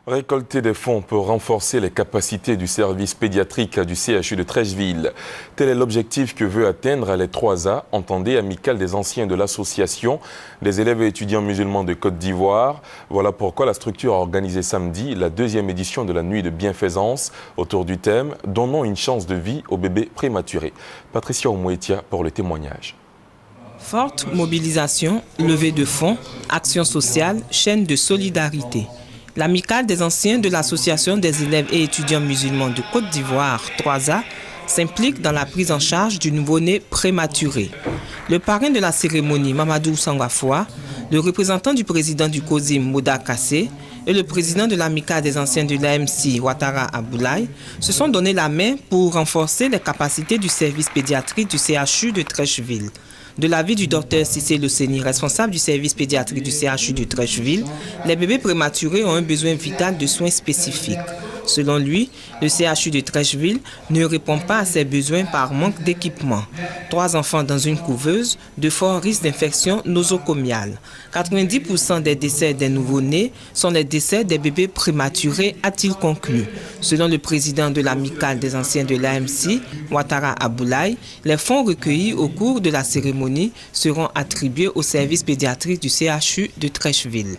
Récolter des fonds pour renforcer les capacités du service pédiatrique du CHU de Trècheville. Tel est l'objectif que veut atteindre les 3A, entendez amicale des anciens de l'association des élèves et étudiants musulmans de Côte d'Ivoire. Voilà pourquoi la structure a organisé samedi la 2e édition de la nuit de bienfaisance autour du thème « Donnons une chance de vie aux bébés prématurés ». Patricia Omouetia pour le témoignage. Forte mobilisation, levée de fonds, action sociale, chaîne de solidarité. L'amicale des anciens de l'Association des élèves et étudiants musulmans de Côte d'Ivoire, 3A, s'implique dans la prise en charge du nouveau-né prématuré. Le parrain de la cérémonie, Mamadou Sangafoua, le représentant du président du COSIM, Moda Kassé, et le président de l'amicale des anciens de l'AMC, Ouattara Aboulaye, se sont donné la main pour renforcer les capacités du service pédiatrique du CHU de Trècheville. De l'avis du docteur Cissé Loseni, responsable du service pédiatrique du CHU de Trècheville, les bébés prématurés ont un besoin vital de soins spécifiques. Selon lui, le CHU de Trècheville ne répond pas à ses besoins par manque d'équipement. 3 enfants dans une couveuse, de forts risques d'infection nosocomiale. 90% des décès des nouveau-nés sont les décès des bébés prématurés, a-t-il conclu. Selon le président de l'amicale des anciens de l'AMC, Ouattara Aboulaye, les fonds recueillis au cours de la cérémonie seront attribués au service pédiatrique du CHU de Trècheville.